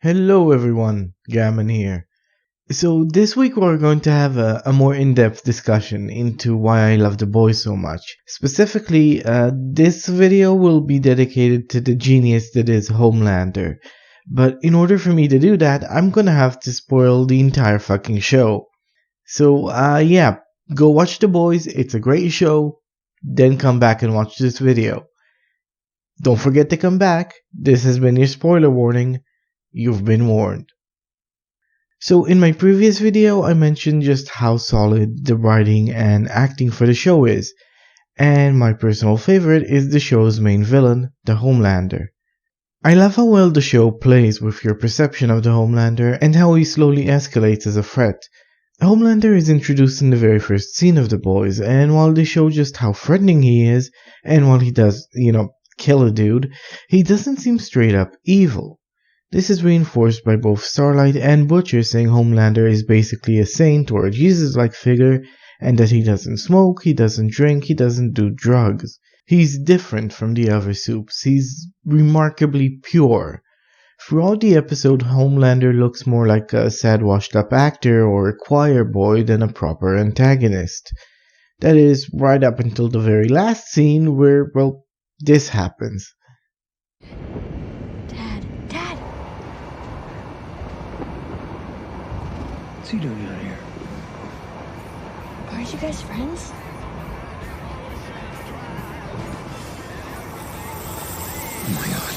Hello everyone, Gammon here. So this week we're going to have a more in-depth discussion into why I love The Boys so much. Specifically, this video will be dedicated to the genius that is Homelander. But in order for me to do that, I'm gonna have to spoil the entire fucking show. So yeah, go watch The Boys, it's a great show, then come back and watch this video. Don't forget to come back, this has been your spoiler warning. You've been warned. So in my previous video, I mentioned just how solid the writing and acting for the show is, and my personal favorite is the show's main villain, the Homelander. I love how well the show plays with your perception of the Homelander and how he slowly escalates as a threat. Homelander is introduced in the very first scene of The Boys, and while they show just how threatening he is, and while he does, kill a dude, he doesn't seem straight up evil. This is reinforced by both Starlight and Butcher saying Homelander is basically a saint or a Jesus-like figure, and that he doesn't smoke, he doesn't drink, he doesn't do drugs. He's different from the other Supes. He's remarkably pure. Throughout the episode, Homelander looks more like a sad washed-up actor or a choir boy than a proper antagonist. That is, right up until the very last scene where, well, this happens. What's he doing out here? Aren't you guys friends? Oh my god.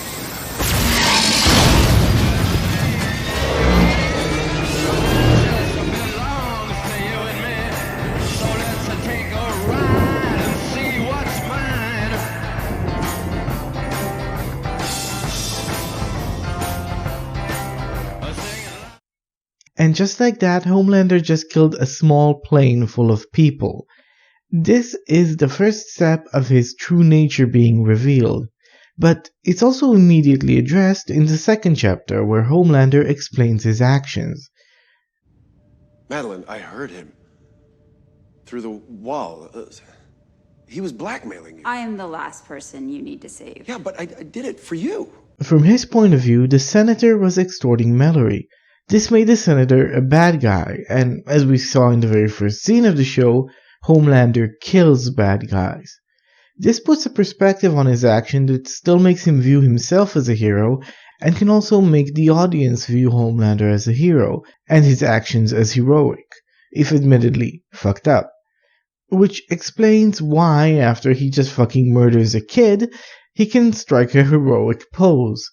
And just like that, Homelander just killed a small plane full of people. This is the first step of his true nature being revealed, but it's also immediately addressed in the second chapter where Homelander explains his actions. Madeline, I heard him. Through the wall. He was blackmailing you. I am the last person you need to save. Yeah, but I did it for you. From his point of view, the senator was extorting Mallory. This made the senator a bad guy, and as we saw in the very first scene of the show, Homelander kills bad guys. This puts a perspective on his action that still makes him view himself as a hero, and can also make the audience view Homelander as a hero, and his actions as heroic, if admittedly fucked up. Which explains why, after he just fucking murders a kid, he can strike a heroic pose.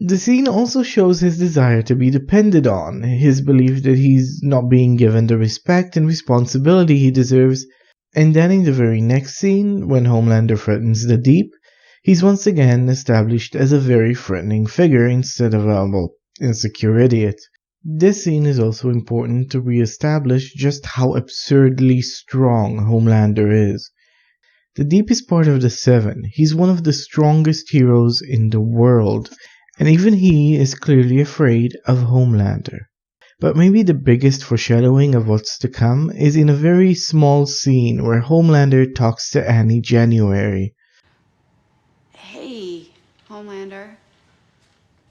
The scene also shows his desire to be depended on, his belief that he's not being given the respect and responsibility he deserves, and then in the very next scene, when Homelander threatens the Deep, he's once again established as a very threatening figure instead of a, insecure idiot. This scene is also important to re-establish just how absurdly strong Homelander is. The Deep is part of the Seven. He's one of the strongest heroes in the world, and even he is clearly afraid of Homelander. But maybe the biggest foreshadowing of what's to come is in a very small scene where Homelander talks to Annie January. Hey, Homelander.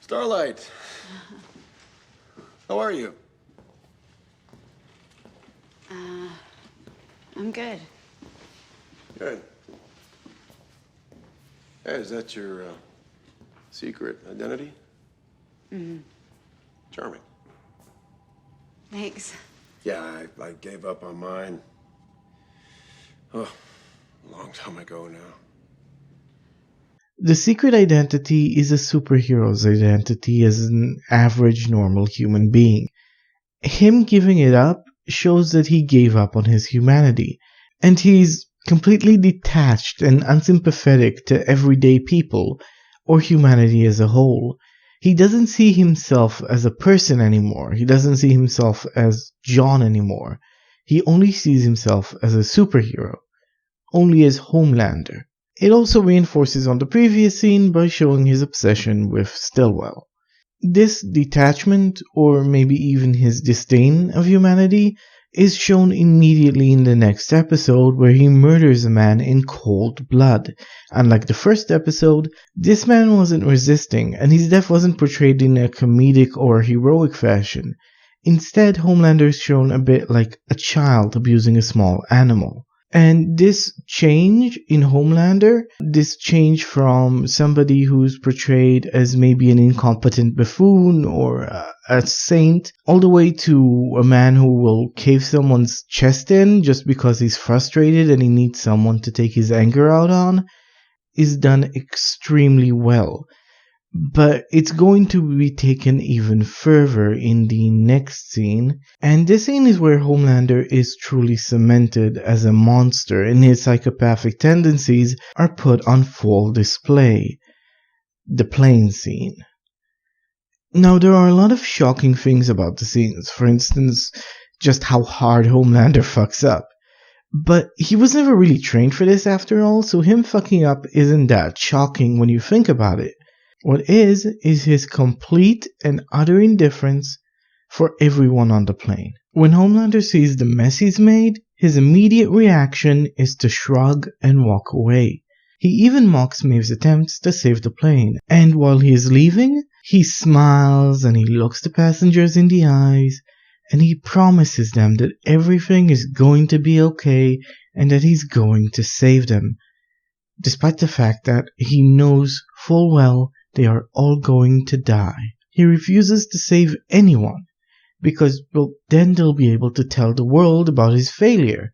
Starlight. How are you? I'm good. Good. Hey, is that your secret identity? Mm-hmm. Charming. Thanks. Yeah, I gave up on mine. Oh, a long time ago now. The secret identity is a superhero's identity as an average normal human being. Him giving it up shows that he gave up on his humanity, and he's completely detached and unsympathetic to everyday people, or humanity as a whole. He doesn't see himself as a person anymore. He doesn't see himself as John anymore. He only sees himself as a superhero, only as Homelander. It also reinforces on the previous scene by showing his obsession with Stillwell. This detachment, or maybe even his disdain of humanity, is shown immediately in the next episode where he murders a man in cold blood. Unlike the first episode, this man wasn't resisting and his death wasn't portrayed in a comedic or heroic fashion. Instead, Homelander is shown a bit like a child abusing a small animal. And this change in Homelander, this change from somebody who's portrayed as maybe an incompetent buffoon or a saint, all the way to a man who will cave someone's chest in just because he's frustrated and he needs someone to take his anger out on, is done extremely well. But it's going to be taken even further in the next scene, and this scene is where Homelander is truly cemented as a monster and his psychopathic tendencies are put on full display. The plane scene. Now, there are a lot of shocking things about the scenes, for instance, just how hard Homelander fucks up. But he was never really trained for this after all, so him fucking up isn't that shocking when you think about it. What is his complete and utter indifference for everyone on the plane. When Homelander sees the mess he's made, his immediate reaction is to shrug and walk away. He even mocks Maeve's attempts to save the plane, and while he is leaving, he smiles and he looks the passengers in the eyes, and he promises them that everything is going to be okay and that he's going to save them, despite the fact that he knows full well they are all going to die. He refuses to save anyone because, well, then they'll be able to tell the world about his failure.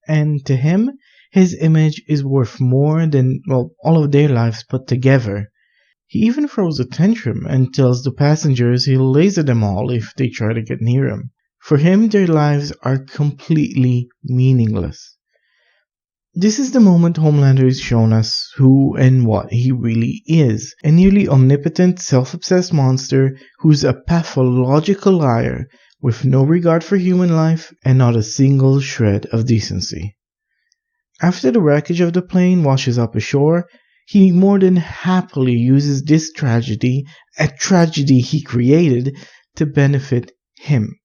And to him, his image is worth more than, well, all of their lives put together. He even throws a tantrum and tells the passengers he'll laser them all if they try to get near him. For him, their lives are completely meaningless. This is the moment Homelander is shown us who and what he really is. A nearly omnipotent, self-obsessed monster who's a pathological liar with no regard for human life and not a single shred of decency. After the wreckage of the plane washes up ashore, he more than happily uses this tragedy, a tragedy he created, to benefit him.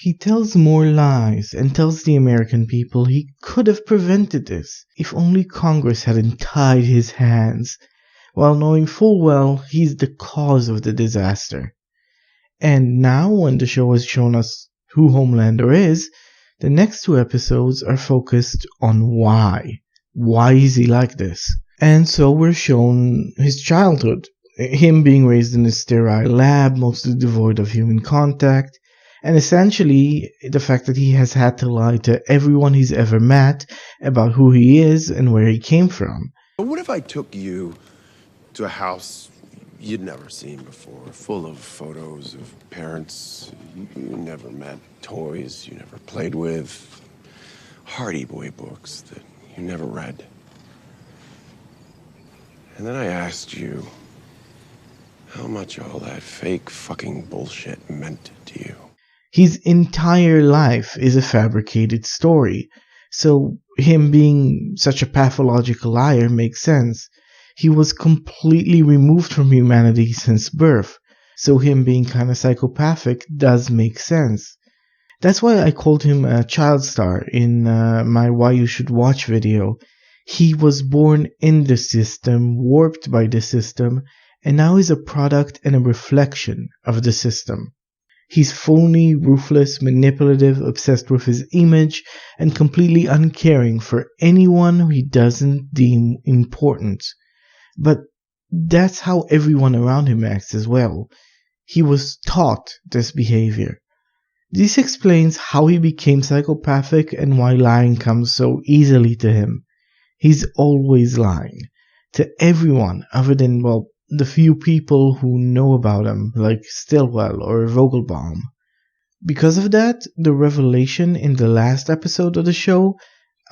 He tells more lies and tells the American people he could have prevented this if only Congress hadn't tied his hands, while knowing full well he's the cause of the disaster. And now, when the show has shown us who Homelander is, the next two episodes are focused on why. Why is he like this? And so we're shown his childhood, him being raised in a sterile lab, mostly devoid of human contact, and essentially the fact that he has had to lie to everyone he's ever met about who he is and where he came from. What if I took you to a house you'd never seen before, full of photos of parents you never met, toys you never played with, Hardy Boy books that you never read? And then I asked you how much all that fake fucking bullshit meant to you. His entire life is a fabricated story, so him being such a pathological liar makes sense. He was completely removed from humanity since birth, so him being kinda psychopathic does make sense. That's why I called him a child star in my Why You Should Watch video. He was born in the system, warped by the system, and now is a product and a reflection of the system. He's phony, ruthless, manipulative, obsessed with his image, and completely uncaring for anyone he doesn't deem important. But that's how everyone around him acts as well. He was taught this behavior. This explains how he became psychopathic and why lying comes so easily to him. He's always lying. To everyone other than, well, the few people who know about him, like Stillwell or Vogelbaum. Because of that, the revelation in the last episode of the show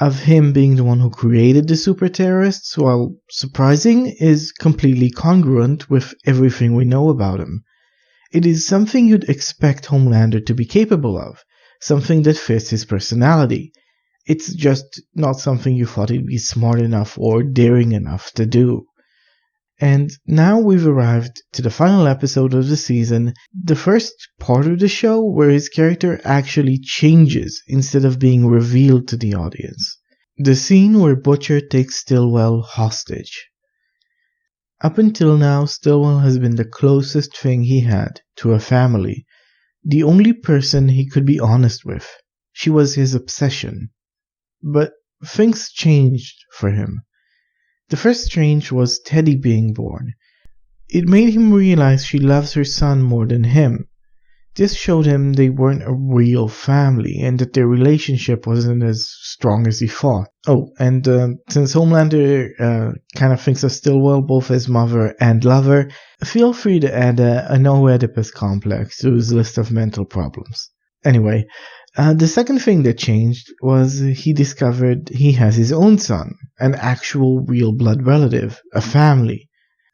of him being the one who created the super terrorists, while surprising, is completely congruent with everything we know about him. It is something you'd expect Homelander to be capable of, something that fits his personality. It's just not something you thought he'd be smart enough or daring enough to do. And now we've arrived to the final episode of the season, the first part of the show where his character actually changes instead of being revealed to the audience. The scene where Butcher takes Stillwell hostage. Up until now, Stillwell has been the closest thing he had to a family, the only person he could be honest with. She was his obsession. But things changed for him. The first change was Teddy being born. It made him realize she loves her son more than him. This showed him they weren't a real family and that their relationship wasn't as strong as he thought. Oh, and since Homelander kind of thinks of Stillwell both as mother and lover, feel free to add an Oedipus complex to his list of mental problems. Anyway, the second thing that changed was he discovered he has his own son, an actual real blood relative, a family.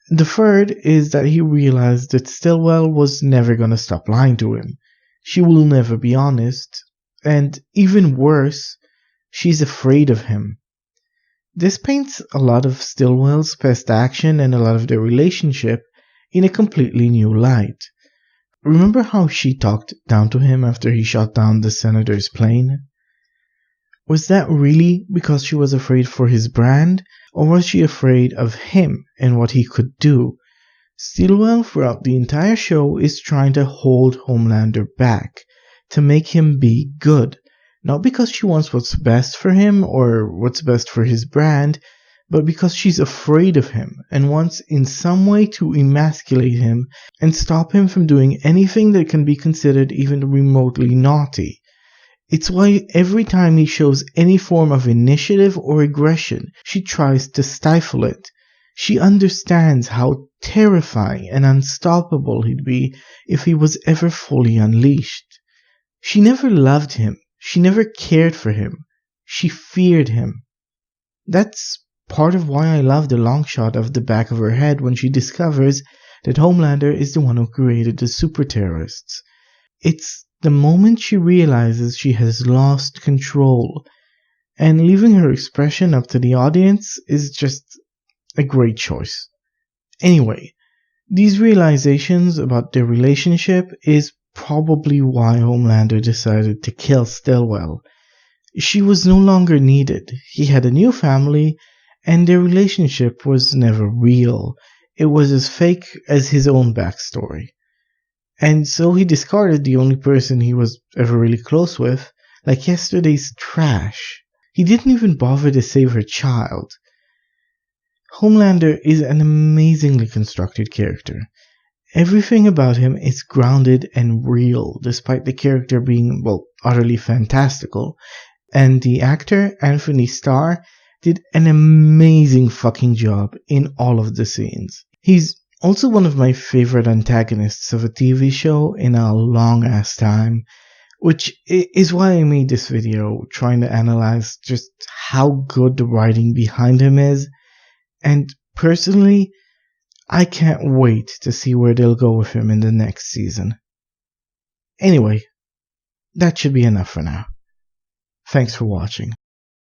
The third is that he realized that Stillwell was never gonna stop lying to him. She will never be honest, and even worse, she's afraid of him. This paints a lot of Stillwell's past action and a lot of their relationship in a completely new light. Remember how she talked down to him after he shot down the senator's plane? Was that really because she was afraid for his brand, or was she afraid of him and what he could do? Stillwell throughout the entire show is trying to hold Homelander back, to make him be good, not because she wants what's best for him or what's best for his brand, but because she's afraid of him and wants in some way to emasculate him and stop him from doing anything that can be considered even remotely naughty. It's why every time he shows any form of initiative or aggression, she tries to stifle it. She understands how terrifying and unstoppable he'd be if he was ever fully unleashed. She never loved him. She never cared for him. She feared him. That's part of why I love the long shot of the back of her head when she discovers that Homelander is the one who created the super terrorists. It's the moment she realizes she has lost control, and leaving her expression up to the audience is just a great choice. Anyway, these realizations about their relationship is probably why Homelander decided to kill Stillwell. She was no longer needed. He had a new family, and their relationship was never real. It was as fake as his own backstory. And so he discarded the only person he was ever really close with, like yesterday's trash. He didn't even bother to save her child. Homelander is an amazingly constructed character. Everything about him is grounded and real, despite the character being, well, utterly fantastical. And the actor, Anthony Starr, did an amazing fucking job in all of the scenes. He's also one of my favorite antagonists of a TV show in a long ass time, which is why I made this video, trying to analyze just how good the writing behind him is. And personally, I can't wait to see where they'll go with him in the next season. Anyway, that should be enough for now. Thanks for watching.